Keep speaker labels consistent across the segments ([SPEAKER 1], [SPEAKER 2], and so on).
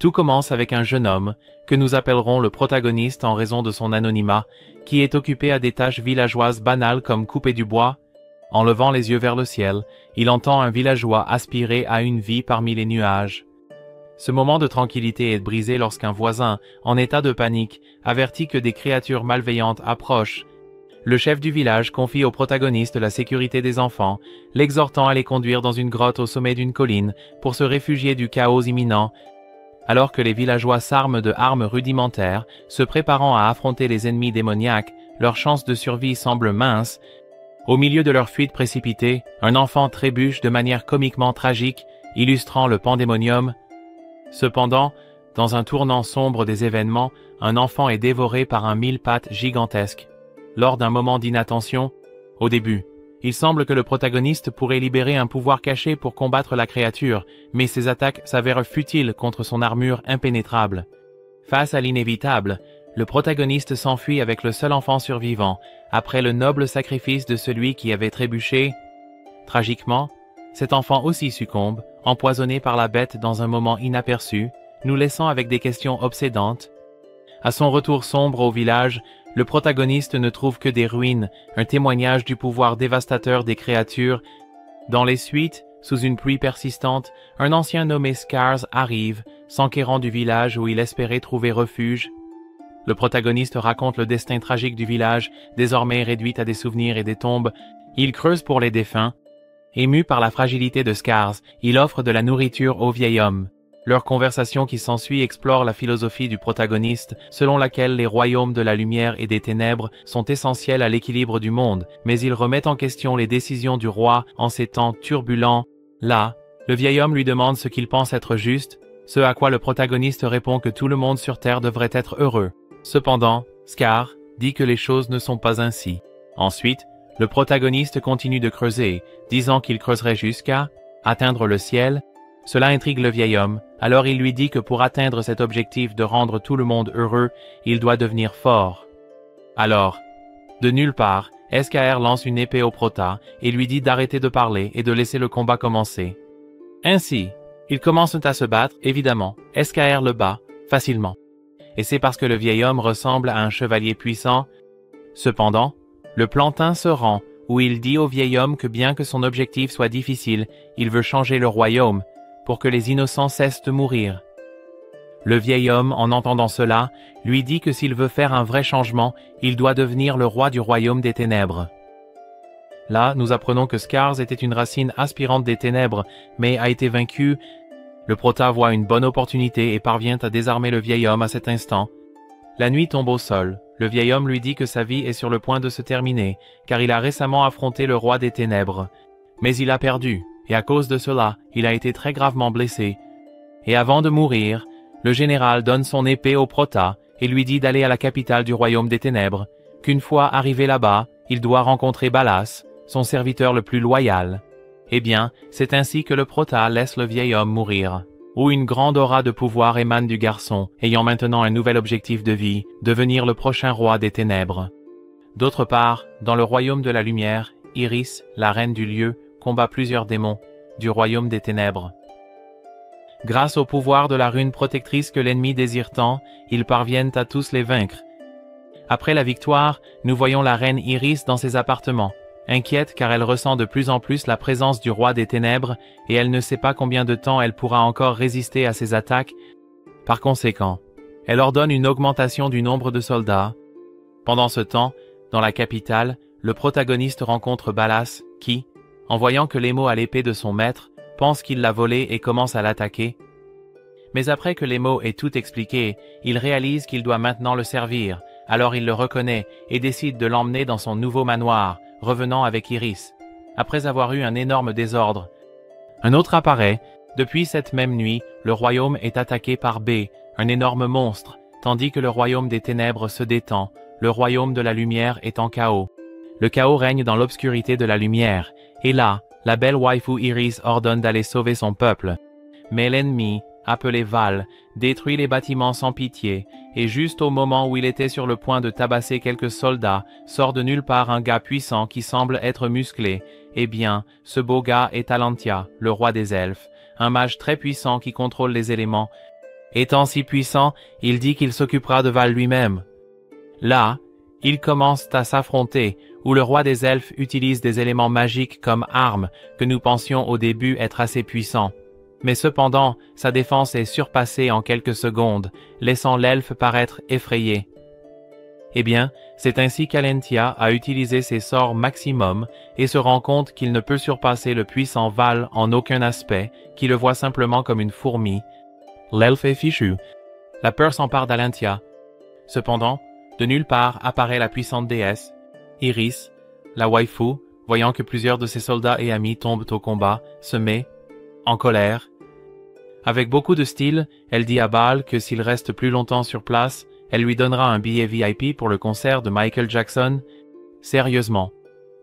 [SPEAKER 1] Tout commence avec un jeune homme, que nous appellerons le protagoniste en raison de son anonymat, qui est occupé à des tâches villageoises banales comme couper du bois. En levant les yeux vers le ciel, il entend un villageois aspirer à une vie parmi les nuages. Ce moment de tranquillité est brisé lorsqu'un voisin, en état de panique, avertit que des créatures malveillantes approchent. Le chef du village confie au protagoniste la sécurité des enfants, l'exhortant à les conduire dans une grotte au sommet d'une colline pour se réfugier du chaos imminent. Alors que les villageois s'arment de armes rudimentaires, se préparant à affronter les ennemis démoniaques, leurs chances de survie semblent minces. Au milieu de leur fuite précipitée, un enfant trébuche de manière comiquement tragique, illustrant le pandémonium. Cependant, dans un tournant sombre des événements, un enfant est dévoré par un mille-pattes gigantesque. Lors d'un moment d'inattention, au début, il semble que le protagoniste pourrait libérer un pouvoir caché pour combattre la créature, mais ses attaques s'avèrent futiles contre son armure impénétrable. Face à l'inévitable, le protagoniste s'enfuit avec le seul enfant survivant, après le noble sacrifice de celui qui avait trébuché. Tragiquement, cet enfant aussi succombe, empoisonné par la bête dans un moment inaperçu, nous laissant avec des questions obsédantes. À son retour sombre au village, le protagoniste ne trouve que des ruines, un témoignage du pouvoir dévastateur des créatures. Dans les suites, sous une pluie persistante, un ancien nommé Scars arrive, s'enquérant du village où il espérait trouver refuge. Le protagoniste raconte le destin tragique du village, désormais réduit à des souvenirs et des tombes. Il creuse pour les défunts. Ému par la fragilité de Scars, il offre de la nourriture au vieil homme. Leur conversation qui s'ensuit explore la philosophie du protagoniste, selon laquelle les royaumes de la lumière et des ténèbres sont essentiels à l'équilibre du monde, mais il remet en question les décisions du roi en ces temps turbulents. Là, le vieil homme lui demande ce qu'il pense être juste, ce à quoi le protagoniste répond que tout le monde sur Terre devrait être heureux. Cependant, Scar dit que les choses ne sont pas ainsi. Ensuite, le protagoniste continue de creuser, disant qu'il creuserait jusqu'à atteindre le ciel. Cela intrigue le vieil homme, alors il lui dit que pour atteindre cet objectif de rendre tout le monde heureux, il doit devenir fort. Alors, de nulle part, SKR lance une épée au prota et lui dit d'arrêter de parler et de laisser le combat commencer. Ainsi, ils commencent à se battre, évidemment, SKR le bat, facilement. Et c'est parce que le vieil homme ressemble à un chevalier puissant. Cependant, le plantain se rend, où il dit au vieil homme que bien que son objectif soit difficile, il veut changer le royaume, pour que les innocents cessent de mourir. Le vieil homme, en entendant cela, lui dit que s'il veut faire un vrai changement, il doit devenir le roi du royaume des ténèbres. Là, nous apprenons que Scars était une racine aspirante des ténèbres, mais a été vaincu. Le prota voit une bonne opportunité et parvient à désarmer le vieil homme à cet instant. La nuit tombe au sol. Le vieil homme lui dit que sa vie est sur le point de se terminer, car il a récemment affronté le roi des ténèbres. Mais il a perdu, et à cause de cela, il a été très gravement blessé. Et avant de mourir, le général donne son épée au prota et lui dit d'aller à la capitale du royaume des ténèbres, qu'une fois arrivé là-bas, il doit rencontrer Balas, son serviteur le plus loyal. Eh bien, c'est ainsi que le prota laisse le vieil homme mourir, où une grande aura de pouvoir émane du garçon, ayant maintenant un nouvel objectif de vie, devenir le prochain roi des ténèbres. D'autre part, dans le royaume de la lumière, Iris, la reine du lieu, combat plusieurs démons du royaume des ténèbres. Grâce au pouvoir de la rune protectrice que l'ennemi désire tant, ils parviennent à tous les vaincre. Après la victoire, nous voyons la reine Iris dans ses appartements, inquiète car elle ressent de plus en plus la présence du roi des ténèbres et elle ne sait pas combien de temps elle pourra encore résister à ses attaques. Par conséquent, elle ordonne une augmentation du nombre de soldats. Pendant ce temps, dans la capitale, le protagoniste rencontre Balas qui, en voyant que Lemo a l'épée de son maître, pense qu'il l'a volée et commence à l'attaquer. Mais après que Lemo ait tout expliqué, il réalise qu'il doit maintenant le servir, alors il le reconnaît et décide de l'emmener dans son nouveau manoir, revenant avec Iris, après avoir eu un énorme désordre. Un autre apparaît. Depuis cette même nuit, le royaume est attaqué par B, un énorme monstre, tandis que le royaume des ténèbres se détend, le royaume de la lumière est en chaos. Le chaos règne dans l'obscurité de la lumière, et là, la belle waifu Iris ordonne d'aller sauver son peuple. Mais l'ennemi, appelé Val, détruit les bâtiments sans pitié, et juste au moment où il était sur le point de tabasser quelques soldats, sort de nulle part un gars puissant qui semble être musclé. Eh bien, ce beau gars est Alantia, le roi des elfes, un mage très puissant qui contrôle les éléments. Étant si puissant, il dit qu'il s'occupera de Val lui-même. Là, ils commencent à s'affronter, où le roi des elfes utilise des éléments magiques comme armes que nous pensions au début être assez puissants. Mais cependant, sa défense est surpassée en quelques secondes, laissant l'elfe paraître effrayé. Eh bien, c'est ainsi qu'Alentia a utilisé ses sorts maximum et se rend compte qu'il ne peut surpasser le puissant Val en aucun aspect, qui le voit simplement comme une fourmi. L'elfe est fichu. La peur s'empare d'Alentia. Cependant, de nulle part apparaît la puissante déesse. Iris, la waifu, voyant que plusieurs de ses soldats et amis tombent au combat, se met en colère. Avec beaucoup de style, elle dit à Baal que s'il reste plus longtemps sur place, elle lui donnera un billet VIP pour le concert de Michael Jackson. Sérieusement.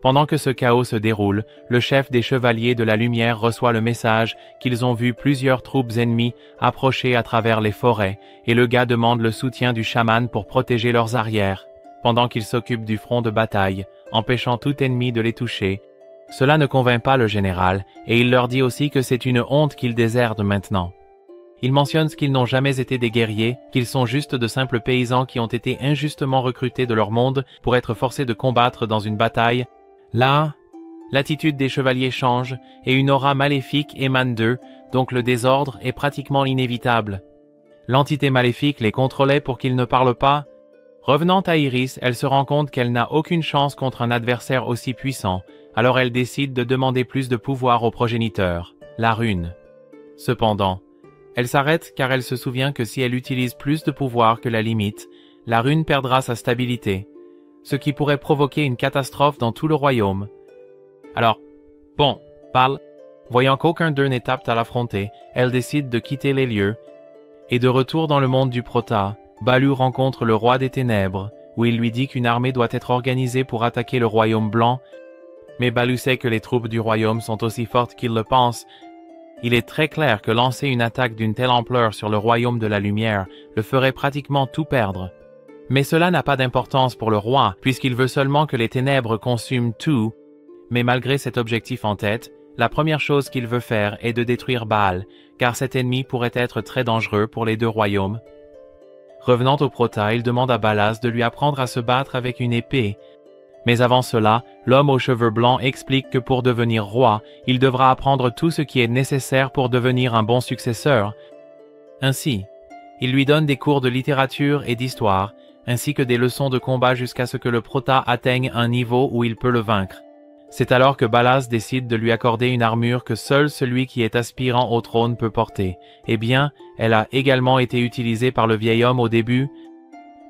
[SPEAKER 1] Pendant que ce chaos se déroule, le chef des Chevaliers de la Lumière reçoit le message qu'ils ont vu plusieurs troupes ennemies approcher à travers les forêts, et le gars demande le soutien du chaman pour protéger leurs arrières, pendant qu'il s'occupe du front de bataille, empêchant tout ennemi de les toucher. Cela ne convainc pas le général, et il leur dit aussi que c'est une honte qu'ils désertent maintenant. Il mentionne qu'ils n'ont jamais été des guerriers, qu'ils sont juste de simples paysans qui ont été injustement recrutés de leur monde pour être forcés de combattre dans une bataille. Là, l'attitude des chevaliers change, et une aura maléfique émane d'eux, donc le désordre est pratiquement inévitable. L'entité maléfique les contrôlait pour qu'ils ne parlent pas. Revenant à Iris, elle se rend compte qu'elle n'a aucune chance contre un adversaire aussi puissant, alors elle décide de demander plus de pouvoir au progéniteur, la rune. Cependant, elle s'arrête car elle se souvient que si elle utilise plus de pouvoir que la limite, la rune perdra sa stabilité, ce qui pourrait provoquer une catastrophe dans tout le royaume. Alors, bon, parle. Voyant qu'aucun d'eux n'est apte à l'affronter, elle décide de quitter les lieux, et de retour dans le monde du Prota, Balu rencontre le roi des ténèbres, où il lui dit qu'une armée doit être organisée pour attaquer le royaume blanc, mais Balu sait que les troupes du royaume sont aussi fortes qu'il le pense. Il est très clair que lancer une attaque d'une telle ampleur sur le royaume de la lumière le ferait pratiquement tout perdre. Mais cela n'a pas d'importance pour le roi, puisqu'il veut seulement que les ténèbres consument tout. Mais malgré cet objectif en tête, la première chose qu'il veut faire est de détruire Baal, car cet ennemi pourrait être très dangereux pour les deux royaumes. Revenant au Prota, il demande à Balaz de lui apprendre à se battre avec une épée. Mais avant cela, l'homme aux cheveux blancs explique que pour devenir roi, il devra apprendre tout ce qui est nécessaire pour devenir un bon successeur. Ainsi, il lui donne des cours de littérature et d'histoire, ainsi que des leçons de combat jusqu'à ce que le Prota atteigne un niveau où il peut le vaincre. C'est alors que Balaz décide de lui accorder une armure que seul celui qui est aspirant au trône peut porter. Eh bien, elle a également été utilisée par le vieil homme au début.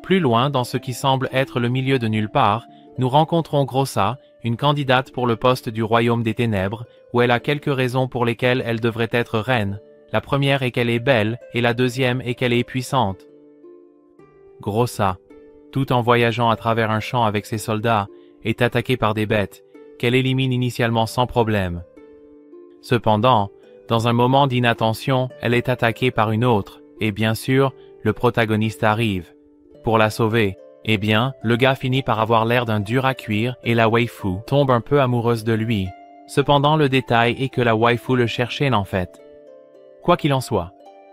[SPEAKER 1] Plus loin, dans ce qui semble être le milieu de nulle part, nous rencontrons Grossa, une candidate pour le poste du royaume des ténèbres, où elle a quelques raisons pour lesquelles elle devrait être reine. La première est qu'elle est belle, et la deuxième est qu'elle est puissante. Grossa, tout en voyageant à travers un champ avec ses soldats, est attaquée par des bêtes, qu'elle élimine initialement sans problème. Cependant, dans un moment d'inattention, elle est attaquée par une autre, et bien sûr, le protagoniste arrive. Pour la sauver, eh bien, le gars finit par avoir l'air d'un dur à cuire et la waifu tombe un peu amoureuse de lui. Cependant, le détail est que la waifu le cherchait en fait. Quoi qu'il en soit,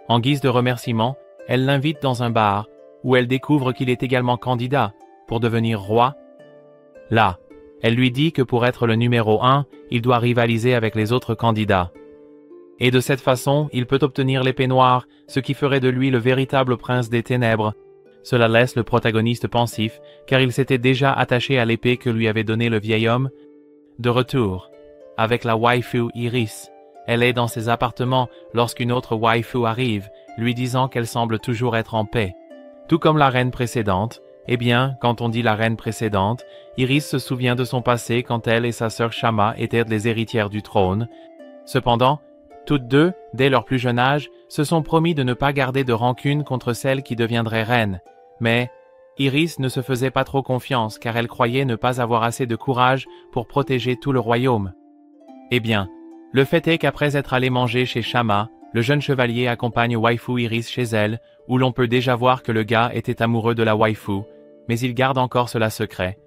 [SPEAKER 1] en guise de remerciement, elle l'invite dans un bar, où elle découvre qu'il est également candidat pour devenir roi. Là, elle lui dit que pour être le numéro 1, il doit rivaliser avec les autres candidats. Et de cette façon, il peut obtenir l'épée noire, ce qui ferait de lui le véritable prince des ténèbres. Cela laisse le protagoniste pensif, car il s'était déjà attaché à l'épée que lui avait donnée le vieil homme. De retour, avec la waifu Iris, elle est dans ses appartements lorsqu'une autre waifu arrive, lui disant qu'elle semble toujours être en paix. Tout comme la reine précédente, eh bien, quand on dit la reine précédente, Iris se souvient de son passé quand elle et sa sœur Shama étaient les héritières du trône. Cependant, toutes deux, dès leur plus jeune âge, se sont promis de ne pas garder de rancune contre celle qui deviendrait reine. Mais Iris ne se faisait pas trop confiance car elle croyait ne pas avoir assez de courage pour protéger tout le royaume. Eh bien, le fait est qu'après être allé manger chez Shama, le jeune chevalier accompagne waifu Iris chez elle, où l'on peut déjà voir que le gars était amoureux de la waifu, mais il garde encore cela secret.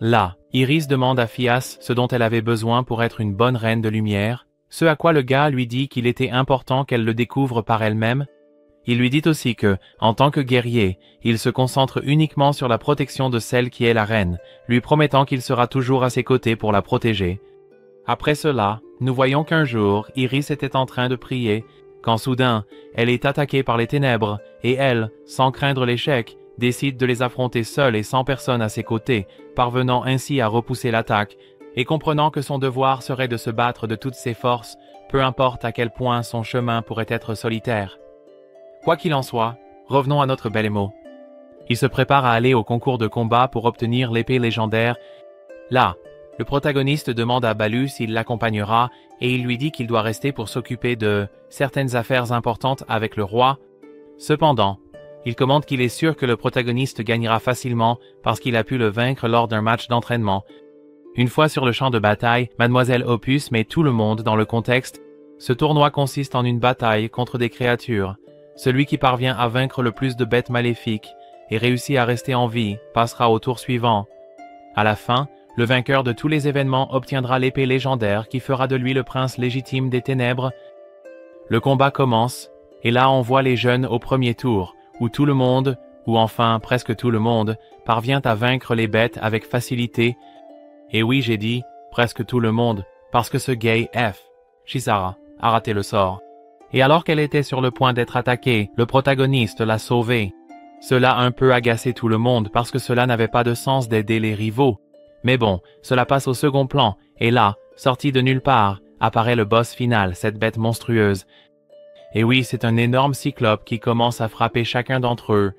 [SPEAKER 1] Là, Iris demande à Fias ce dont elle avait besoin pour être une bonne reine de lumière, ce à quoi le gars lui dit qu'il était important qu'elle le découvre par elle-même. Il lui dit aussi que, en tant que guerrier, il se concentre uniquement sur la protection de celle qui est la reine, lui promettant qu'il sera toujours à ses côtés pour la protéger. Après cela, nous voyons qu'un jour, Iris était en train de prier, quand soudain, elle est attaquée par les ténèbres, et elle, sans craindre l'échec, décide de les affronter seule et sans personne à ses côtés, parvenant ainsi à repousser l'attaque, et comprenant que son devoir serait de se battre de toutes ses forces, peu importe à quel point son chemin pourrait être solitaire. Quoi qu'il en soit, revenons à notre bel Émo. Il se prépare à aller au concours de combat pour obtenir l'épée légendaire. Là, le protagoniste demande à Balu s'il l'accompagnera et il lui dit qu'il doit rester pour s'occuper de certaines affaires importantes avec le roi. Cependant, il commente qu'il est sûr que le protagoniste gagnera facilement parce qu'il a pu le vaincre lors d'un match d'entraînement. Une fois sur le champ de bataille, Mademoiselle Opus met tout le monde dans le contexte. Ce tournoi consiste en une bataille contre des créatures. Celui qui parvient à vaincre le plus de bêtes maléfiques et réussit à rester en vie passera au tour suivant. À la fin, le vainqueur de tous les événements obtiendra l'épée légendaire qui fera de lui le prince légitime des ténèbres. Le combat commence, et là on voit les jeunes au premier tour, où tout le monde, ou enfin presque tout le monde, parvient à vaincre les bêtes avec facilité. Et oui, j'ai dit presque tout le monde, parce que ce gay F, Chisara, a raté le sort. Et alors qu'elle était sur le point d'être attaquée, le protagoniste l'a sauvée. Cela a un peu agacé tout le monde parce que cela n'avait pas de sens d'aider les rivaux. Mais bon, cela passe au second plan, et là, sorti de nulle part, apparaît le boss final, cette bête monstrueuse. Et oui, c'est un énorme cyclope qui commence à frapper chacun d'entre eux.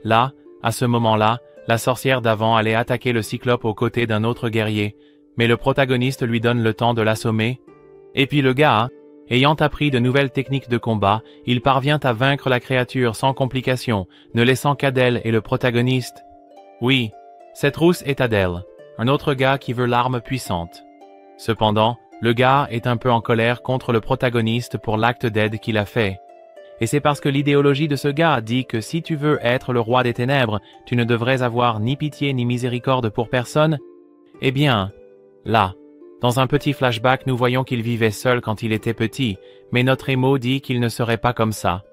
[SPEAKER 1] Là, à ce moment-là, la sorcière d'avant allait attaquer le cyclope aux côtés d'un autre guerrier, mais le protagoniste lui donne le temps de l'assommer. Et puis le gars, ayant appris de nouvelles techniques de combat, il parvient à vaincre la créature sans complication, ne laissant qu'Adèle et le protagoniste. Oui, cette rousse est Adèle, un autre gars qui veut l'arme puissante. Cependant, le gars est un peu en colère contre le protagoniste pour l'acte d'aide qu'il a fait. Et c'est parce que l'idéologie de ce gars dit que si tu veux être le roi des ténèbres, tu ne devrais avoir ni pitié ni miséricorde pour personne. Eh bien, là, dans un petit flashback, nous voyons qu'il vivait seul quand il était petit, mais notre Émo dit qu'il ne serait pas comme ça.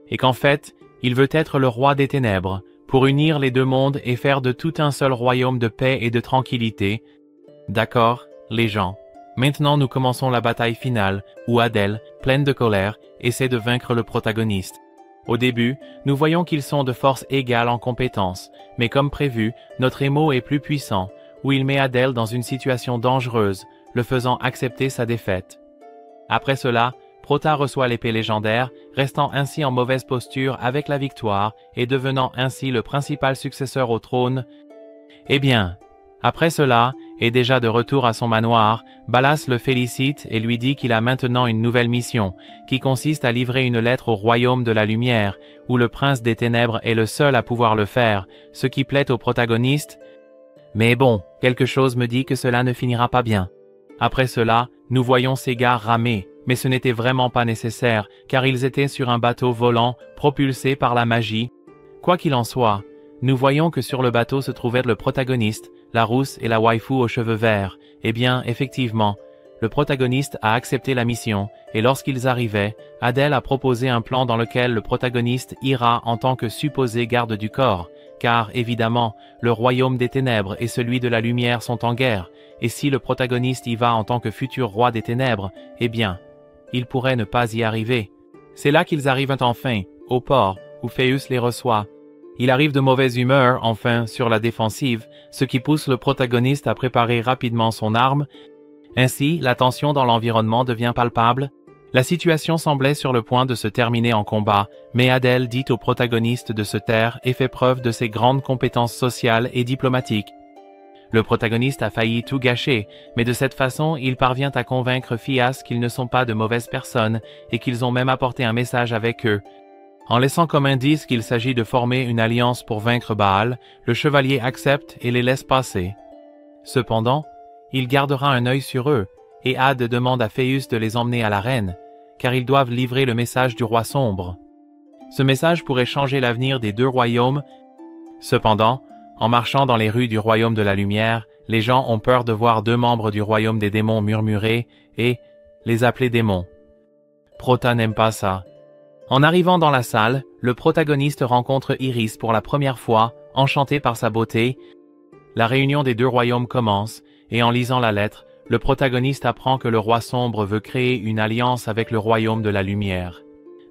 [SPEAKER 1] Et qu'en fait, il veut être le roi des ténèbres, pour unir les deux mondes et faire de tout un seul royaume de paix et de tranquillité. D'accord, les gens. Maintenant nous commençons la bataille finale, où Adèle, pleine de colère, essaie de vaincre le protagoniste. Au début, nous voyons qu'ils sont de force égale en compétences, mais comme prévu, notre Émo est plus puissant, où il met Adèle dans une situation dangereuse, le faisant accepter sa défaite. Après cela, Prota reçoit l'épée légendaire, restant ainsi en mauvaise posture avec la victoire et devenant ainsi le principal successeur au trône. Eh bien, après cela, et déjà de retour à son manoir, Balas le félicite et lui dit qu'il a maintenant une nouvelle mission, qui consiste à livrer une lettre au royaume de la lumière, où le prince des ténèbres est le seul à pouvoir le faire, ce qui plaît au protagoniste. Mais bon, quelque chose me dit que cela ne finira pas bien. Après cela, nous voyons ces gars ramer, mais ce n'était vraiment pas nécessaire, car ils étaient sur un bateau volant, propulsé par la magie. Quoi qu'il en soit, nous voyons que sur le bateau se trouvait le protagoniste, la rousse et la waifu aux cheveux verts. Eh bien, effectivement, le protagoniste a accepté la mission, et lorsqu'ils arrivaient, Adèle a proposé un plan dans lequel le protagoniste ira en tant que supposé garde du corps, car, évidemment, le royaume des ténèbres et celui de la lumière sont en guerre, et si le protagoniste y va en tant que futur roi des ténèbres, eh bien, il pourrait ne pas y arriver. C'est là qu'ils arrivent enfin, au port, où Phéus les reçoit. Il arrive de mauvaise humeur, enfin, sur la défensive, ce qui pousse le protagoniste à préparer rapidement son arme. Ainsi, la tension dans l'environnement devient palpable. La situation semblait sur le point de se terminer en combat, mais Adèle dit au protagoniste de se taire et fait preuve de ses grandes compétences sociales et diplomatiques. Le protagoniste a failli tout gâcher, mais de cette façon, il parvient à convaincre Phias qu'ils ne sont pas de mauvaises personnes et qu'ils ont même apporté un message avec eux. En laissant comme indice qu'il s'agit de former une alliance pour vaincre Baal, le chevalier accepte et les laisse passer. Cependant, il gardera un œil sur eux, et Had demande à Phéus de les emmener à la reine, car ils doivent livrer le message du roi sombre. Ce message pourrait changer l'avenir des deux royaumes. Cependant, en marchant dans les rues du royaume de la lumière, les gens ont peur de voir deux membres du royaume des démons murmurer et les appeler démons. Prota n'aime pas ça. En arrivant dans la salle, le protagoniste rencontre Iris pour la première fois, enchanté par sa beauté. La réunion des deux royaumes commence, et en lisant la lettre, le protagoniste apprend que le roi sombre veut créer une alliance avec le royaume de la lumière.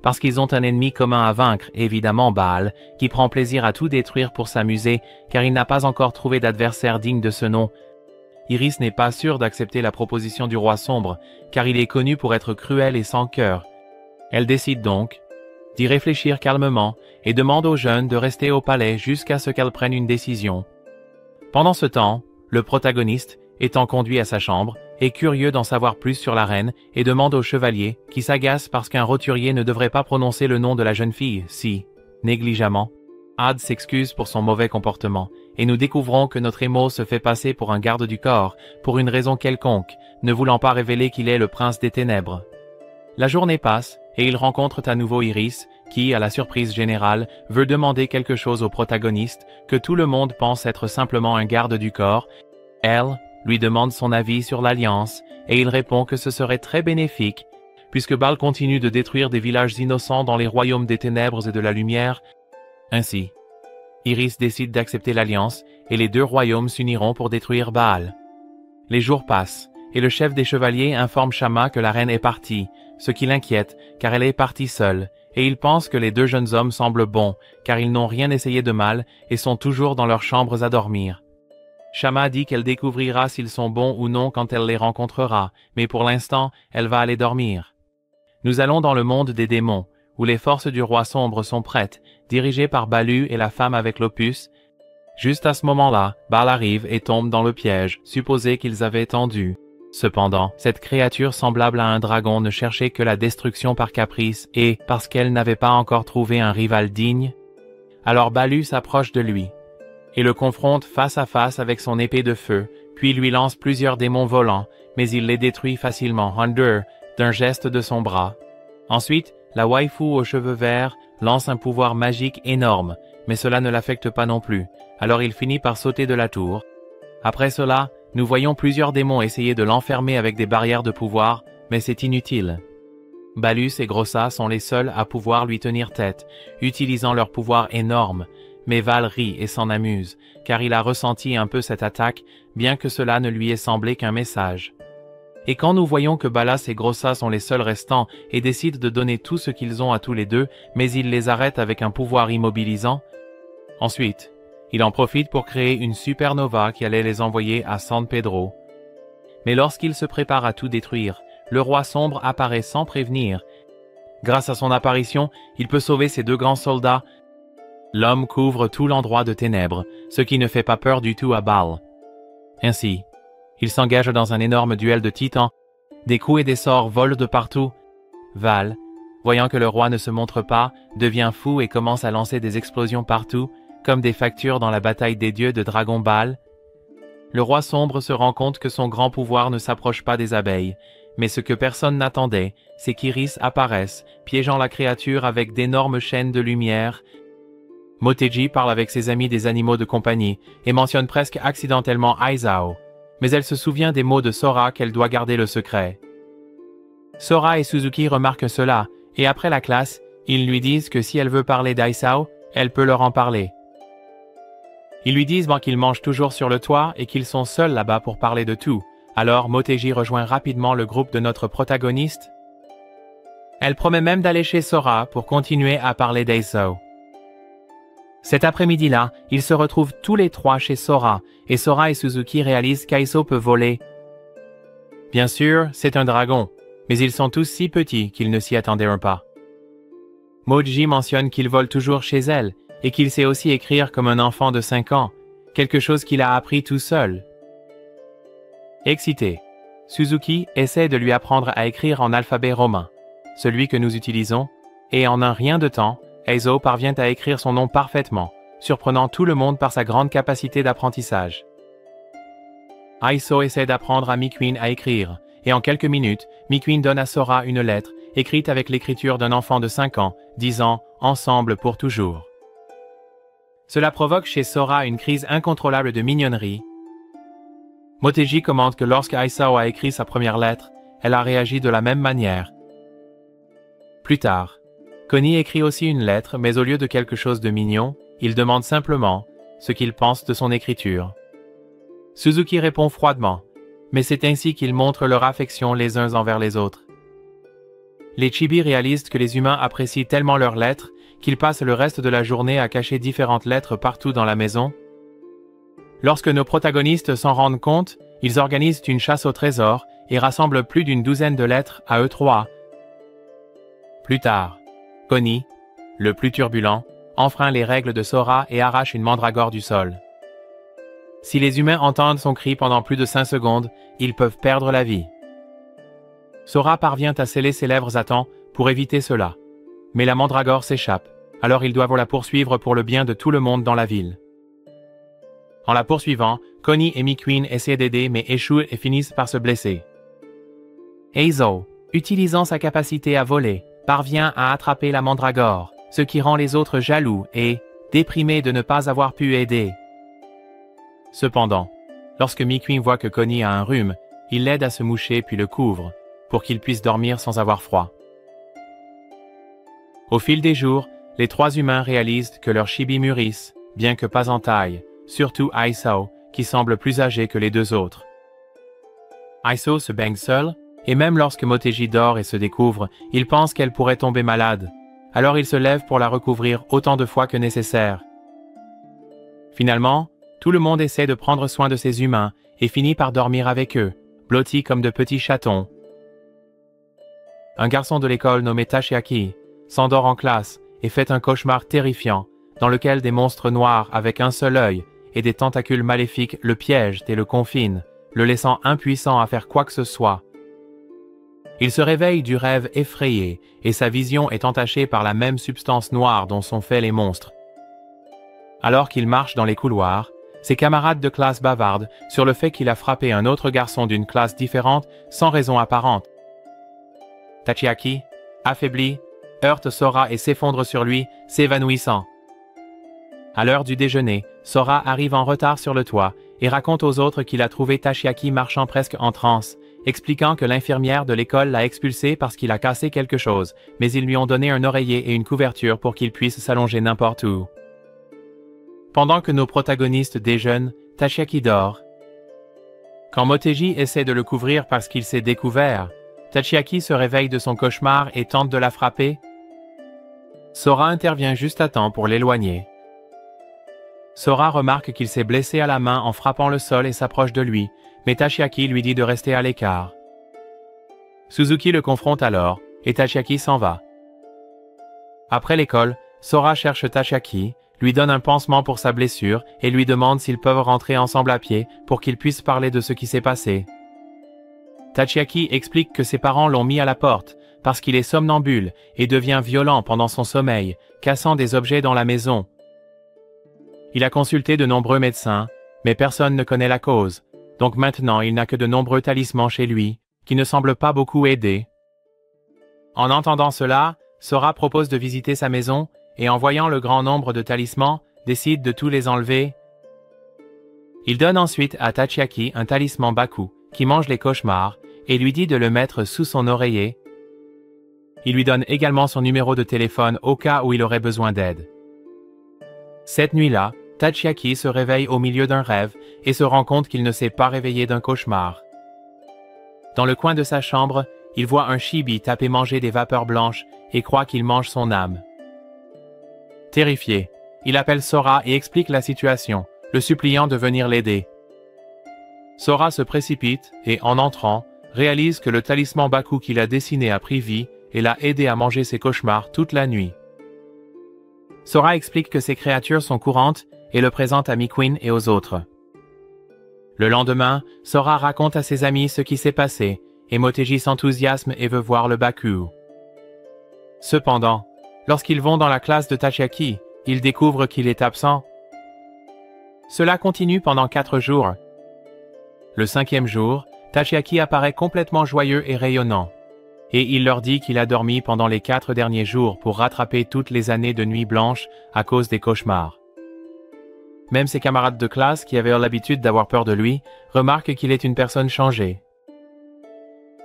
[SPEAKER 1] Parce qu'ils ont un ennemi commun à vaincre, évidemment Baal, qui prend plaisir à tout détruire pour s'amuser, car il n'a pas encore trouvé d'adversaire digne de ce nom. Iris n'est pas sûre d'accepter la proposition du roi sombre, car il est connu pour être cruel et sans cœur. Elle décide donc d'y réfléchir calmement et demande aux jeunes de rester au palais jusqu'à ce qu'elle prenne une décision. Pendant ce temps, le protagoniste, étant conduit à sa chambre, est curieux d'en savoir plus sur la reine et demande au chevalier, qui s'agace parce qu'un roturier ne devrait pas prononcer le nom de la jeune fille, si, négligemment. Had s'excuse pour son mauvais comportement, et nous découvrons que notre émo se fait passer pour un garde du corps, pour une raison quelconque, ne voulant pas révéler qu'il est le prince des ténèbres. La journée passe, et ils rencontrent à nouveau Iris, qui, à la surprise générale, veut demander quelque chose au protagoniste, que tout le monde pense être simplement un garde du corps. Elle lui demande son avis sur l'alliance, et il répond que ce serait très bénéfique, puisque Baal continue de détruire des villages innocents dans les royaumes des ténèbres et de la lumière. Ainsi, Iris décide d'accepter l'alliance, et les deux royaumes s'uniront pour détruire Baal. Les jours passent, et le chef des chevaliers informe Shama que la reine est partie, ce qui l'inquiète, car elle est partie seule, et il pense que les deux jeunes hommes semblent bons, car ils n'ont rien essayé de mal et sont toujours dans leurs chambres à dormir. Shama dit qu'elle découvrira s'ils sont bons ou non quand elle les rencontrera, mais pour l'instant, elle va aller dormir. Nous allons dans le monde des démons, où les forces du roi sombre sont prêtes, dirigées par Balu et la femme avec l'opus. Juste à ce moment-là, Baal arrive et tombe dans le piège, supposé qu'ils avaient tendu. Cependant, cette créature semblable à un dragon ne cherchait que la destruction par caprice et, parce qu'elle n'avait pas encore trouvé un rival digne, alors Balu s'approche de lui et le confronte face à face avec son épée de feu, puis lui lance plusieurs démons volants, mais il les détruit facilement, d'un geste de son bras. Ensuite, la waifu aux cheveux verts lance un pouvoir magique énorme, mais cela ne l'affecte pas non plus, alors il finit par sauter de la tour. Après cela, nous voyons plusieurs démons essayer de l'enfermer avec des barrières de pouvoir, mais c'est inutile. Balus et Grossa sont les seuls à pouvoir lui tenir tête, utilisant leur pouvoir énorme, mais Val rit et s'en amuse, car il a ressenti un peu cette attaque, bien que cela ne lui ait semblé qu'un message. Et quand nous voyons que Balas et Grossa sont les seuls restants et décident de donner tout ce qu'ils ont à tous les deux, mais ils les arrêtent avec un pouvoir immobilisant. Ensuite, il en profite pour créer une supernova qui allait les envoyer à San Pedro. Mais lorsqu'il se prépare à tout détruire, le roi sombre apparaît sans prévenir. Grâce à son apparition, il peut sauver ses deux grands soldats. L'homme couvre tout l'endroit de ténèbres, ce qui ne fait pas peur du tout à Baal. Ainsi, il s'engage dans un énorme duel de titans. Des coups et des sorts volent de partout. Val, voyant que le roi ne se montre pas, devient fou et commence à lancer des explosions partout, comme des factures dans la bataille des dieux de Dragon Ball. Le roi sombre se rend compte que son grand pouvoir ne s'approche pas des abeilles, mais ce que personne n'attendait, c'est qu'Iris apparaisse, piégeant la créature avec d'énormes chaînes de lumière. Motegi parle avec ses amis des animaux de compagnie et mentionne presque accidentellement Aizao, mais elle se souvient des mots de Sora qu'elle doit garder le secret. Sora et Suzuki remarquent cela, et après la classe, ils lui disent que si elle veut parler d'Aizao, elle peut leur en parler. Ils lui disent qu'ils mangent toujours sur le toit et qu'ils sont seuls là-bas pour parler de tout. Alors Motegi rejoint rapidement le groupe de notre protagoniste. Elle promet même d'aller chez Sora pour continuer à parler d'Aizao. Cet après-midi-là, ils se retrouvent tous les trois chez Sora, et Sora et Suzuki réalisent qu'Aizao peut voler. Bien sûr, c'est un dragon, mais ils sont tous si petits qu'ils ne s'y attendaient pas. Moji mentionne qu'il vole toujours chez elle, et qu'il sait aussi écrire comme un enfant de 5 ans, quelque chose qu'il a appris tout seul. Excité, Suzuki essaie de lui apprendre à écrire en alphabet romain, celui que nous utilisons, et en un rien de temps, Aizao parvient à écrire son nom parfaitement, surprenant tout le monde par sa grande capacité d'apprentissage. Aizao essaie d'apprendre à Mikuin à écrire, et en quelques minutes, Mikuin donne à Sora une lettre, écrite avec l'écriture d'un enfant de 5 ans, disant « Ensemble pour toujours ». Cela provoque chez Sora une crise incontrôlable de mignonnerie. Motegi commente que lorsque Aizao a écrit sa première lettre, elle a réagi de la même manière. Plus tard, Connie écrit aussi une lettre, mais au lieu de quelque chose de mignon, il demande simplement ce qu'il pense de son écriture. Suzuki répond froidement, mais c'est ainsi qu'ils montrent leur affection les uns envers les autres. Les Chibi réalisent que les humains apprécient tellement leurs lettres qu'ils passent le reste de la journée à cacher différentes lettres partout dans la maison. Lorsque nos protagonistes s'en rendent compte, ils organisent une chasse au trésor et rassemblent plus d'une douzaine de lettres à eux trois. Plus tard, Connie, le plus turbulent, enfreint les règles de Sora et arrache une mandragore du sol. Si les humains entendent son cri pendant plus de 5 secondes, ils peuvent perdre la vie. Sora parvient à sceller ses lèvres à temps pour éviter cela. Mais la mandragore s'échappe, alors ils doivent la poursuivre pour le bien de tout le monde dans la ville. En la poursuivant, Connie et McQueen essaient d'aider mais échouent et finissent par se blesser. Hazel, utilisant sa capacité à voler, parvient à attraper la mandragore, ce qui rend les autres jaloux et déprimés de ne pas avoir pu aider. Cependant, lorsque McQueen voit que Connie a un rhume, il l'aide à se moucher puis le couvre, pour qu'il puisse dormir sans avoir froid. Au fil des jours, les trois humains réalisent que leurs chibis mûrissent, bien que pas en taille, surtout Aisao, qui semble plus âgé que les deux autres. Aisao se baigne seule, et même lorsque Motegi dort et se découvre, il pense qu'elle pourrait tomber malade. Alors il se lève pour la recouvrir autant de fois que nécessaire. Finalement, tout le monde essaie de prendre soin de ces humains et finit par dormir avec eux, blottis comme de petits chatons. Un garçon de l'école nommé Tashiaki s'endort en classe et fait un cauchemar terrifiant dans lequel des monstres noirs avec un seul œil et des tentacules maléfiques le piègent et le confinent, le laissant impuissant à faire quoi que ce soit. Il se réveille du rêve effrayé et sa vision est entachée par la même substance noire dont sont faits les monstres. Alors qu'il marche dans les couloirs, ses camarades de classe bavardent sur le fait qu'il a frappé un autre garçon d'une classe différente sans raison apparente. Tachiaki, affaibli, heurte Sora et s'effondre sur lui, s'évanouissant. À l'heure du déjeuner, Sora arrive en retard sur le toit et raconte aux autres qu'il a trouvé Tachiaki marchant presque en transe, expliquant que l'infirmière de l'école l'a expulsé parce qu'il a cassé quelque chose, mais ils lui ont donné un oreiller et une couverture pour qu'il puisse s'allonger n'importe où. Pendant que nos protagonistes déjeunent, Tachiaki dort. Quand Motegi essaie de le couvrir parce qu'il s'est découvert, Tachiaki se réveille de son cauchemar et tente de la frapper. Sora intervient juste à temps pour l'éloigner. Sora remarque qu'il s'est blessé à la main en frappant le sol et s'approche de lui, mais Tachiaki lui dit de rester à l'écart. Suzuki le confronte alors, et Tachiaki s'en va. Après l'école, Sora cherche Tachiaki, lui donne un pansement pour sa blessure et lui demande s'ils peuvent rentrer ensemble à pied pour qu'ils puissent parler de ce qui s'est passé. Tachiaki explique que ses parents l'ont mis à la porte parce qu'il est somnambule et devient violent pendant son sommeil, cassant des objets dans la maison. Il a consulté de nombreux médecins, mais personne ne connaît la cause, donc maintenant il n'a que de nombreux talismans chez lui, qui ne semblent pas beaucoup aider. En entendant cela, Sora propose de visiter sa maison et en voyant le grand nombre de talismans, décide de tous les enlever. Il donne ensuite à Tachiaki un talisman Baku, qui mange les cauchemars, et lui dit de le mettre sous son oreiller. Il lui donne également son numéro de téléphone au cas où il aurait besoin d'aide. Cette nuit-là, Tachiaki se réveille au milieu d'un rêve et se rend compte qu'il ne s'est pas réveillé d'un cauchemar. Dans le coin de sa chambre, il voit un chibi taper manger des vapeurs blanches et croit qu'il mange son âme. Terrifié, il appelle Sora et explique la situation, le suppliant de venir l'aider. Sora se précipite et, en entrant, réalise que le talisman Baku qu'il a dessiné a pris vie et l'a aidé à manger ses cauchemars toute la nuit. Sora explique que ces créatures sont courantes et le présente à McQueen et aux autres. Le lendemain, Sora raconte à ses amis ce qui s'est passé et Motegi s'enthousiasme et veut voir le Baku. Cependant, lorsqu'ils vont dans la classe de Tachiaki, ils découvrent qu'il est absent. Cela continue pendant 4 jours. Le 5e jour, Tachiaki apparaît complètement joyeux et rayonnant, et il leur dit qu'il a dormi pendant les 4 derniers jours pour rattraper toutes les années de nuit blanche à cause des cauchemars. Même ses camarades de classe, qui avaient l'habitude d'avoir peur de lui, remarquent qu'il est une personne changée.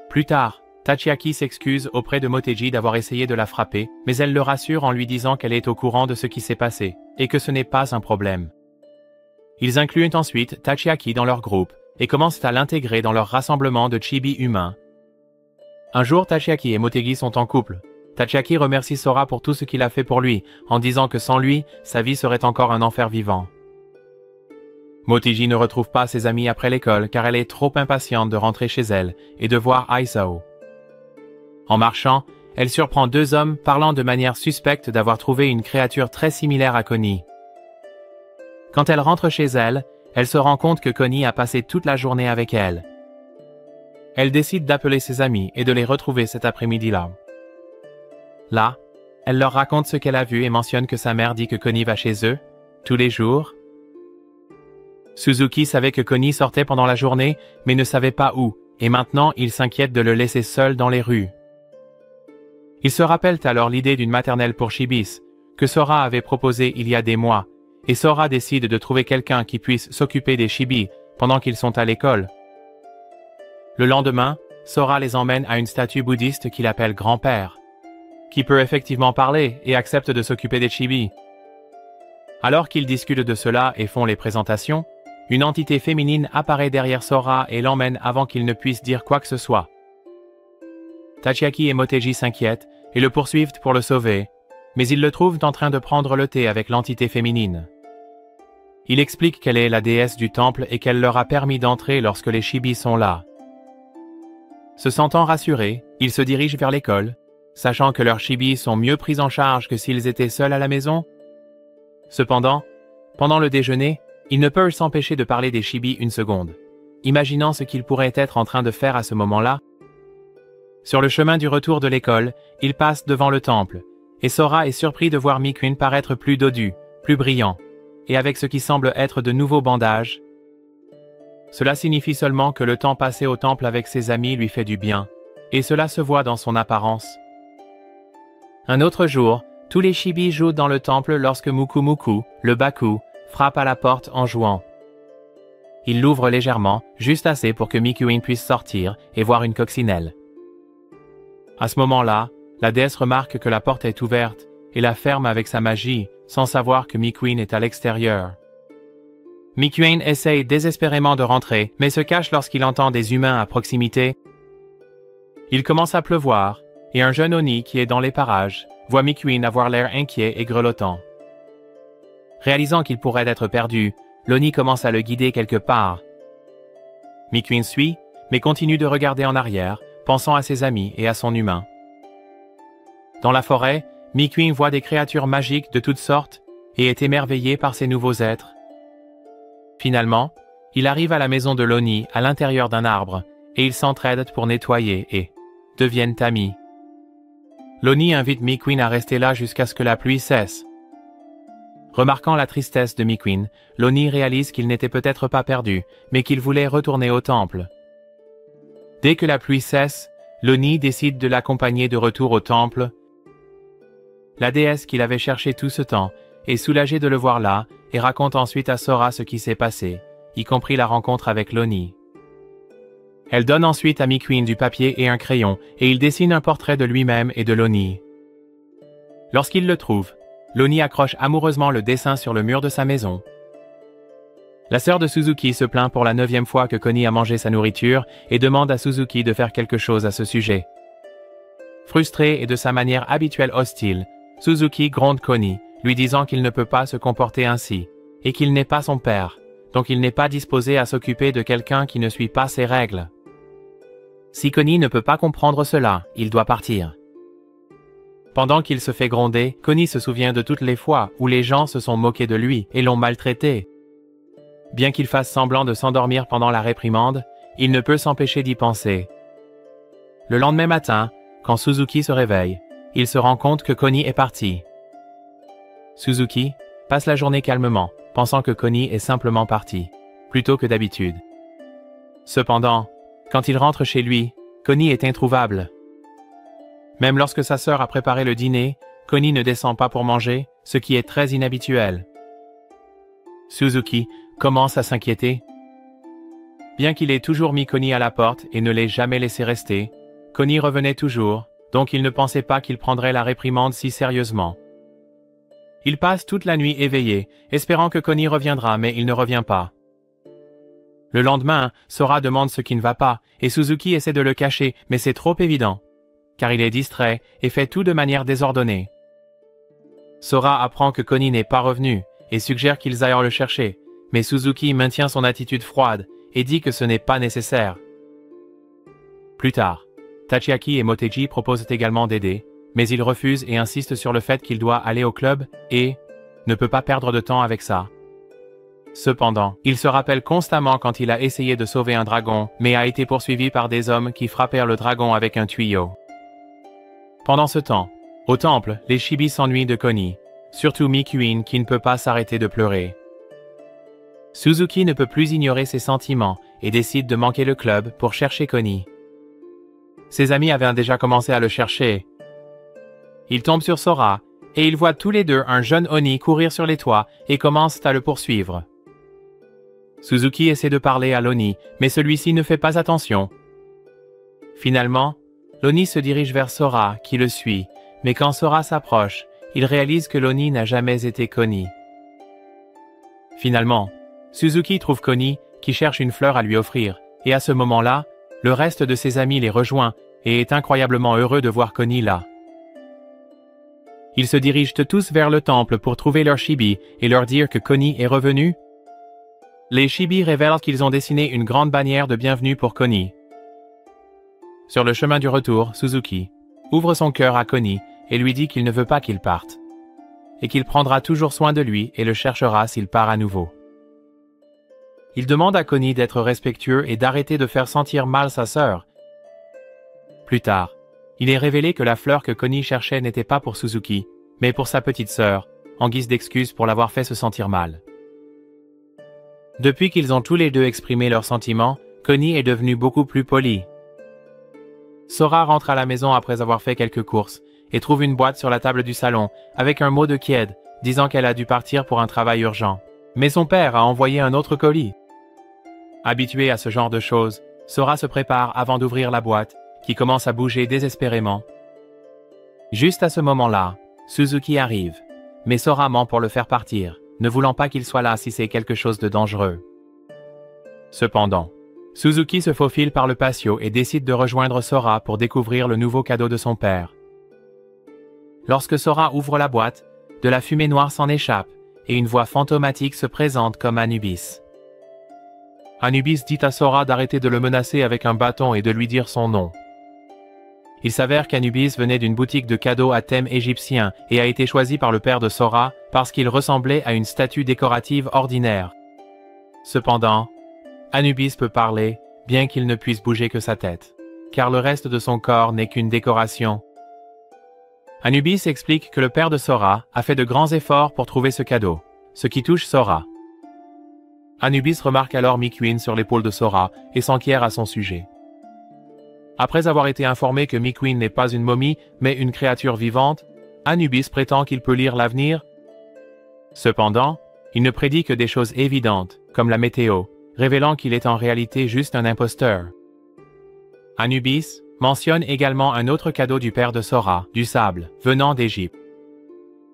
[SPEAKER 1] Plus tard, Tachiaki s'excuse auprès de Motegi d'avoir essayé de la frapper, mais elle le rassure en lui disant qu'elle est au courant de ce qui s'est passé, et que ce n'est pas un problème. Ils incluent ensuite Tachiaki dans leur groupe, et commencent à l'intégrer dans leur rassemblement de chibi humains. Un jour, Tachiaki et Motegi sont en couple. Tachiaki remercie Sora pour tout ce qu'il a fait pour lui, en disant que sans lui, sa vie serait encore un enfer vivant. Motegi ne retrouve pas ses amis après l'école car elle est trop impatiente de rentrer chez elle et de voir Aisao. En marchant, elle surprend deux hommes parlant de manière suspecte d'avoir trouvé une créature très similaire à Connie. Quand elle rentre chez elle, elle se rend compte que Connie a passé toute la journée avec elle. Elle décide d'appeler ses amis et de les retrouver cet après-midi-là. Là, elle leur raconte ce qu'elle a vu et mentionne que sa mère dit que Connie va chez eux, tous les jours. Suzuki savait que Connie sortait pendant la journée, mais ne savait pas où, et maintenant il s'inquiète de le laisser seul dans les rues. Ils se rappellent alors l'idée d'une maternelle pour Chibis, que Sora avait proposée il y a des mois, et Sora décide de trouver quelqu'un qui puisse s'occuper des Chibis pendant qu'ils sont à l'école. Le lendemain, Sora les emmène à une statue bouddhiste qu'il appelle grand-père, qui peut effectivement parler et accepte de s'occuper des Chibis. Alors qu'ils discutent de cela et font les présentations, une entité féminine apparaît derrière Sora et l'emmène avant qu'il ne puisse dire quoi que ce soit. Tachiaki et Motegi s'inquiètent et le poursuivent pour le sauver, mais ils le trouvent en train de prendre le thé avec l'entité féminine. Il explique qu'elle est la déesse du temple et qu'elle leur a permis d'entrer lorsque les Chibis sont là. Se sentant rassurés, ils se dirigent vers l'école, sachant que leurs Chibis sont mieux pris en charge que s'ils étaient seuls à la maison. Cependant, pendant le déjeuner, ils ne peuvent s'empêcher de parler des Chibis une seconde, imaginant ce qu'ils pourraient être en train de faire à ce moment-là. Sur le chemin du retour de l'école, ils passent devant le temple, et Sora est surpris de voir Mikuin paraître plus dodu, plus brillant, et avec ce qui semble être de nouveaux bandages. Cela signifie seulement que le temps passé au temple avec ses amis lui fait du bien, et cela se voit dans son apparence. Un autre jour, tous les Chibis jouent dans le temple lorsque Muku Muku, le Baku, frappe à la porte en jouant. Il l'ouvre légèrement, juste assez pour que Mikuin puisse sortir et voir une coccinelle. À ce moment-là, la déesse remarque que la porte est ouverte et la ferme avec sa magie, sans savoir que Mikuin est à l'extérieur. Mikuin essaye désespérément de rentrer, mais se cache lorsqu'il entend des humains à proximité. Il commence à pleuvoir, et un jeune Oni qui est dans les parages voit Mikuin avoir l'air inquiet et grelottant. Réalisant qu'il pourrait être perdu, l'Oni commence à le guider quelque part. Mikuin suit, mais continue de regarder en arrière, pensant à ses amis et à son humain. Dans la forêt, Mikuin voit des créatures magiques de toutes sortes et est émerveillé par ces nouveaux êtres. Finalement, il arrive à la maison de l'Oni à l'intérieur d'un arbre et ils s'entraident pour nettoyer et deviennent amis. L'Oni invite Mikuin à rester là jusqu'à ce que la pluie cesse. Remarquant la tristesse de Mikuin, l'Oni réalise qu'il n'était peut-être pas perdu, mais qu'il voulait retourner au temple. Dès que la pluie cesse, l'Oni décide de l'accompagner de retour au temple. La déesse qu'il avait cherché tout ce temps est soulagée de le voir là et raconte ensuite à Sora ce qui s'est passé, y compris la rencontre avec l'Oni. Elle donne ensuite à Mikuin du papier et un crayon et il dessine un portrait de lui-même et de l'Oni. Lorsqu'il le trouve, l'Oni accroche amoureusement le dessin sur le mur de sa maison. La sœur de Suzuki se plaint pour la 9e fois que Connie a mangé sa nourriture et demande à Suzuki de faire quelque chose à ce sujet. Frustré et de sa manière habituelle hostile, Suzuki gronde Connie, lui disant qu'il ne peut pas se comporter ainsi, et qu'il n'est pas son père, donc il n'est pas disposé à s'occuper de quelqu'un qui ne suit pas ses règles. Si Connie ne peut pas comprendre cela, il doit partir. Pendant qu'il se fait gronder, Connie se souvient de toutes les fois où les gens se sont moqués de lui et l'ont maltraité. Bien qu'il fasse semblant de s'endormir pendant la réprimande, il ne peut s'empêcher d'y penser. Le lendemain matin, quand Suzuki se réveille, il se rend compte que Connie est partie. Suzuki passe la journée calmement, pensant que Connie est simplement partie, plutôt que d'habitude. Cependant, quand il rentre chez lui, Connie est introuvable. Même lorsque sa sœur a préparé le dîner, Connie ne descend pas pour manger, ce qui est très inhabituel. Suzuki commence à s'inquiéter. Bien qu'il ait toujours mis Connie à la porte et ne l'ait jamais laissé rester, Connie revenait toujours, donc il ne pensait pas qu'il prendrait la réprimande si sérieusement. Il passe toute la nuit éveillé, espérant que Connie reviendra, mais il ne revient pas. Le lendemain, Sora demande ce qui ne va pas, et Suzuki essaie de le cacher, mais c'est trop évident, car il est distrait et fait tout de manière désordonnée. Sora apprend que Connie n'est pas revenu, et suggère qu'ils aillent le chercher, mais Suzuki maintient son attitude froide et dit que ce n'est pas nécessaire. Plus tard, Tachiaki et Motegi proposent également d'aider, mais il refuse et insiste sur le fait qu'il doit aller au club et ne peut pas perdre de temps avec ça. Cependant, il se rappelle constamment quand il a essayé de sauver un dragon, mais a été poursuivi par des hommes qui frappèrent le dragon avec un tuyau. Pendant ce temps, au temple, les Chibi s'ennuient de Connie, surtout Mikuin qui ne peut pas s'arrêter de pleurer. Suzuki ne peut plus ignorer ses sentiments et décide de manquer le club pour chercher Connie. Ses amis avaient déjà commencé à le chercher. Ils tombent sur Sora, et ils voient tous les deux un jeune Oni courir sur les toits et commencent à le poursuivre. Suzuki essaie de parler à l'Oni, mais celui-ci ne fait pas attention. Finalement, l'Oni se dirige vers Sora, qui le suit, mais quand Sora s'approche, il réalise que l'Oni n'a jamais été Connie. Finalement, Suzuki trouve Connie, qui cherche une fleur à lui offrir, et à ce moment-là, le reste de ses amis les rejoint et est incroyablement heureux de voir Connie là. Ils se dirigent tous vers le temple pour trouver leur Chibi et leur dire que Connie est revenue. Les Chibi révèlent qu'ils ont dessiné une grande bannière de bienvenue pour Connie. Sur le chemin du retour, Suzuki ouvre son cœur à Connie et lui dit qu'il ne veut pas qu'il parte, et qu'il prendra toujours soin de lui et le cherchera s'il part à nouveau. Il demande à Connie d'être respectueux et d'arrêter de faire sentir mal sa sœur. Plus tard, il est révélé que la fleur que Connie cherchait n'était pas pour Suzuki, mais pour sa petite sœur, en guise d'excuse pour l'avoir fait se sentir mal. Depuis qu'ils ont tous les deux exprimé leurs sentiments, Connie est devenue beaucoup plus polie. Sora rentre à la maison après avoir fait quelques courses et trouve une boîte sur la table du salon avec un mot de Kied disant qu'elle a dû partir pour un travail urgent. Mais son père a envoyé un autre colis. Habitué à ce genre de choses, Sora se prépare avant d'ouvrir la boîte, qui commence à bouger désespérément. Juste à ce moment-là, Suzuki arrive, mais Sora ment pour le faire partir, ne voulant pas qu'il soit là si c'est quelque chose de dangereux. Cependant, Suzuki se faufile par le patio et décide de rejoindre Sora pour découvrir le nouveau cadeau de son père. Lorsque Sora ouvre la boîte, de la fumée noire s'en échappe et une voix fantomatique se présente comme Anubis. Anubis dit à Sora d'arrêter de le menacer avec un bâton et de lui dire son nom. Il s'avère qu'Anubis venait d'une boutique de cadeaux à thème égyptien et a été choisi par le père de Sora parce qu'il ressemblait à une statue décorative ordinaire. Cependant, Anubis peut parler, bien qu'il ne puisse bouger que sa tête, car le reste de son corps n'est qu'une décoration. Anubis explique que le père de Sora a fait de grands efforts pour trouver ce cadeau, ce qui touche Sora. Anubis remarque alors Mikuin sur l'épaule de Sora et s'enquiert à son sujet. Après avoir été informé que Mikuin n'est pas une momie, mais une créature vivante, Anubis prétend qu'il peut lire l'avenir. Cependant, il ne prédit que des choses évidentes, comme la météo, révélant qu'il est en réalité juste un imposteur. Anubis mentionne également un autre cadeau du père de Sora, du sable, venant d'Égypte.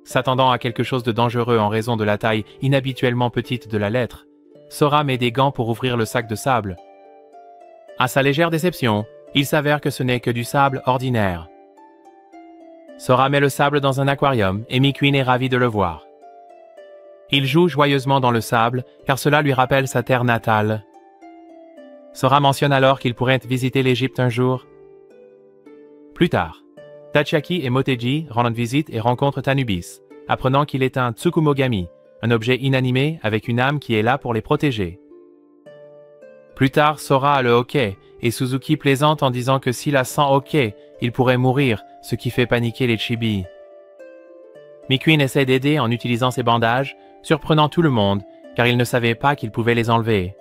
[SPEAKER 1] S'attendant à quelque chose de dangereux en raison de la taille inhabituellement petite de la lettre, Sora met des gants pour ouvrir le sac de sable. À sa légère déception, il s'avère que ce n'est que du sable ordinaire. Sora met le sable dans un aquarium et Mikuin est ravi de le voir. Il joue joyeusement dans le sable car cela lui rappelle sa terre natale. Sora mentionne alors qu'il pourrait visiter l'Égypte un jour. Plus tard, Tachiaki et Motegi rendent visite et rencontrent Anubis, apprenant qu'il est un Tsukumogami, un objet inanimé avec une âme qui est là pour les protéger. Plus tard, Sora a le hockey et Suzuki plaisante en disant que s'il a 100 hockey, il pourrait mourir, ce qui fait paniquer les Chibi. Mikuin essaie d'aider en utilisant ses bandages, surprenant tout le monde, car il ne savait pas qu'il pouvait les enlever.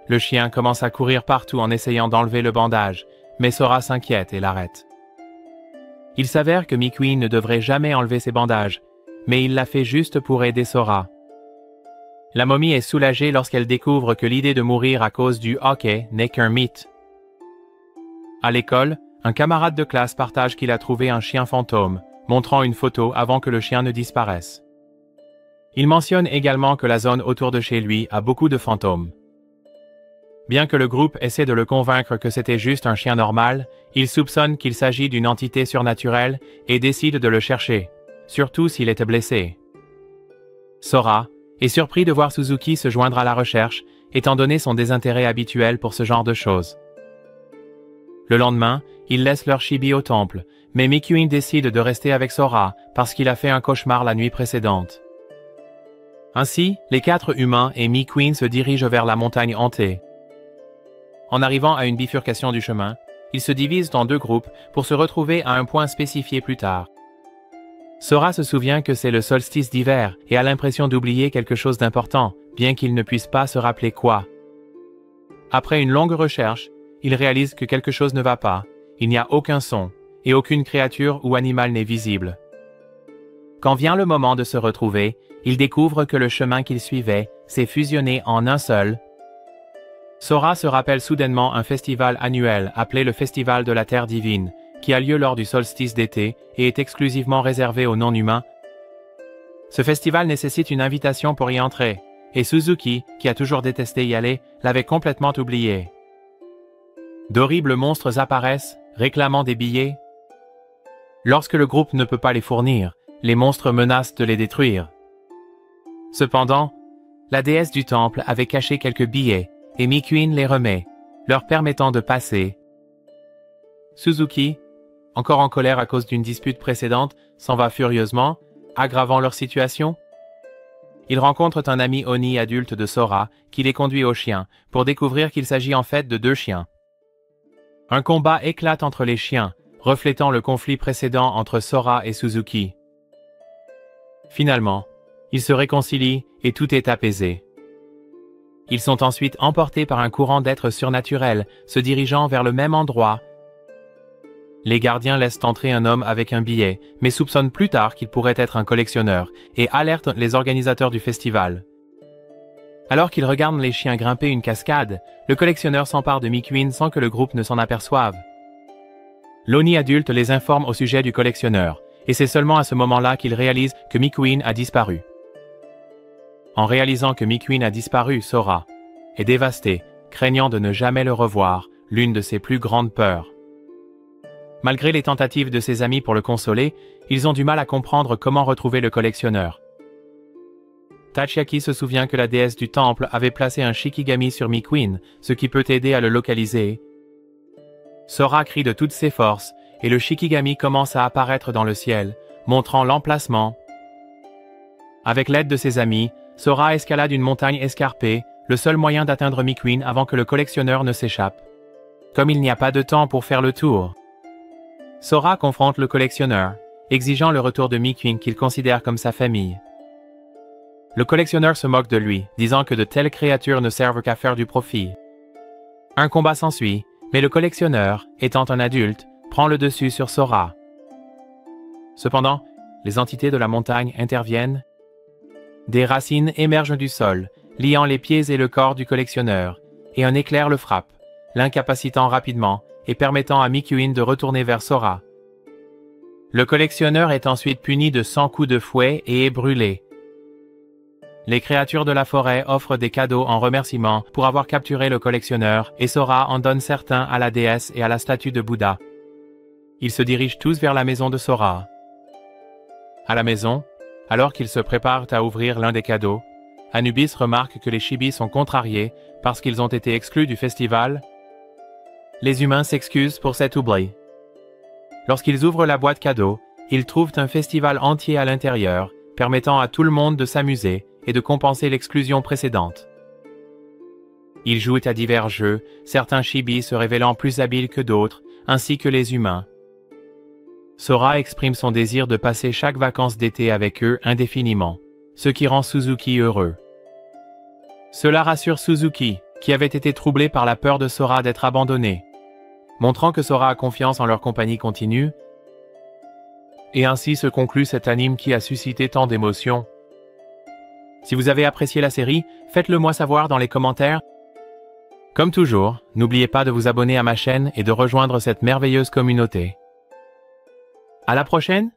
[SPEAKER 1] Le chien commence à courir partout en essayant d'enlever le bandage, mais Sora s'inquiète et l'arrête. Il s'avère que Mikuin ne devrait jamais enlever ses bandages, mais il l'a fait juste pour aider Sora. La momie est soulagée lorsqu'elle découvre que l'idée de mourir à cause du hockey n'est qu'un mythe. À l'école, un camarade de classe partage qu'il a trouvé un chien fantôme, montrant une photo avant que le chien ne disparaisse. Il mentionne également que la zone autour de chez lui a beaucoup de fantômes. Bien que le groupe essaie de le convaincre que c'était juste un chien normal, il soupçonne qu'il s'agit d'une entité surnaturelle et décide de le chercher, surtout s'il était blessé. Sora est surpris de voir Suzuki se joindre à la recherche, étant donné son désintérêt habituel pour ce genre de choses. Le lendemain, ils laissent leur chibi au temple, mais Mikuin décide de rester avec Sora parce qu'il a fait un cauchemar la nuit précédente. Ainsi, les 4 humains et Mikuin se dirigent vers la montagne hantée. En arrivant à une bifurcation du chemin, ils se divisent en 2 groupes pour se retrouver à un point spécifié plus tard. Sora se souvient que c'est le solstice d'hiver et a l'impression d'oublier quelque chose d'important, bien qu'il ne puisse pas se rappeler quoi. Après une longue recherche, il réalise que quelque chose ne va pas, il n'y a aucun son, et aucune créature ou animal n'est visible. Quand vient le moment de se retrouver, il découvre que le chemin qu'il suivait s'est fusionné en un seul. Sora se rappelle soudainement un festival annuel appelé le Festival de la Terre Divine, qui a lieu lors du solstice d'été et est exclusivement réservé aux non-humains. Ce festival nécessite une invitation pour y entrer, et Suzuki, qui a toujours détesté y aller, l'avait complètement oublié. D'horribles monstres apparaissent, réclamant des billets. Lorsque le groupe ne peut pas les fournir, les monstres menacent de les détruire. Cependant, la déesse du temple avait caché quelques billets, et Mikuin les remet, leur permettant de passer. Suzuki, encore en colère à cause d'une dispute précédente, s'en va furieusement, aggravant leur situation. Ils rencontrent un ami Oni adulte de Sora, qui les conduit au chien, pour découvrir qu'il s'agit en fait de 2 chiens. Un combat éclate entre les chiens, reflétant le conflit précédent entre Sora et Suzuki. Finalement, ils se réconcilient et tout est apaisé. Ils sont ensuite emportés par un courant d'êtres surnaturels, se dirigeant vers le même endroit. Les gardiens laissent entrer un homme avec un billet, mais soupçonnent plus tard qu'il pourrait être un collectionneur, et alertent les organisateurs du festival. Alors qu'ils regardent les chiens grimper une cascade, le collectionneur s'empare de Mikuin sans que le groupe ne s'en aperçoive. L'Oni adulte les informe au sujet du collectionneur, et c'est seulement à ce moment-là qu'ils réalisent que Mikuin a disparu. En réalisant que Mikuin a disparu, Sora est dévasté, craignant de ne jamais le revoir, l'une de ses plus grandes peurs. Malgré les tentatives de ses amis pour le consoler, ils ont du mal à comprendre comment retrouver le collectionneur. Tachiaki se souvient que la déesse du temple avait placé un Shikigami sur Mikuin, ce qui peut aider à le localiser. Sora crie de toutes ses forces, et le Shikigami commence à apparaître dans le ciel, montrant l'emplacement. Avec l'aide de ses amis, Sora escalade une montagne escarpée, le seul moyen d'atteindre Mikuin avant que le collectionneur ne s'échappe. Comme il n'y a pas de temps pour faire le tour, Sora confronte le collectionneur, exigeant le retour de Mikuin qu'il considère comme sa famille. Le collectionneur se moque de lui, disant que de telles créatures ne servent qu'à faire du profit. Un combat s'ensuit, mais le collectionneur, étant un adulte, prend le dessus sur Sora. Cependant, les entités de la montagne interviennent. Des racines émergent du sol, liant les pieds et le corps du collectionneur, et un éclair le frappe, l'incapacitant rapidement et permettant à Mikuin de retourner vers Sora. Le collectionneur est ensuite puni de 100 coups de fouet et est brûlé. Les créatures de la forêt offrent des cadeaux en remerciement pour avoir capturé le collectionneur et Sora en donne certains à la déesse et à la statue de Bouddha. Ils se dirigent tous vers la maison de Sora. À la maison, alors qu'ils se préparent à ouvrir l'un des cadeaux, Anubis remarque que les chibis sont contrariés parce qu'ils ont été exclus du festival. Les humains s'excusent pour cet oubli. Lorsqu'ils ouvrent la boîte cadeau, ils trouvent un festival entier à l'intérieur, permettant à tout le monde de s'amuser et de compenser l'exclusion précédente. Ils jouent à divers jeux, certains chibis se révélant plus habiles que d'autres, ainsi que les humains. Sora exprime son désir de passer chaque vacances d'été avec eux indéfiniment, ce qui rend Suzuki heureux. Cela rassure Suzuki, qui avait été troublé par la peur de Sora d'être abandonné, montrant que Sora a confiance en leur compagnie continue. Et ainsi se conclut cet anime qui a suscité tant d'émotions. Si vous avez apprécié la série, faites-le moi savoir dans les commentaires. Comme toujours, n'oubliez pas de vous abonner à ma chaîne et de rejoindre cette merveilleuse communauté. À la prochaine!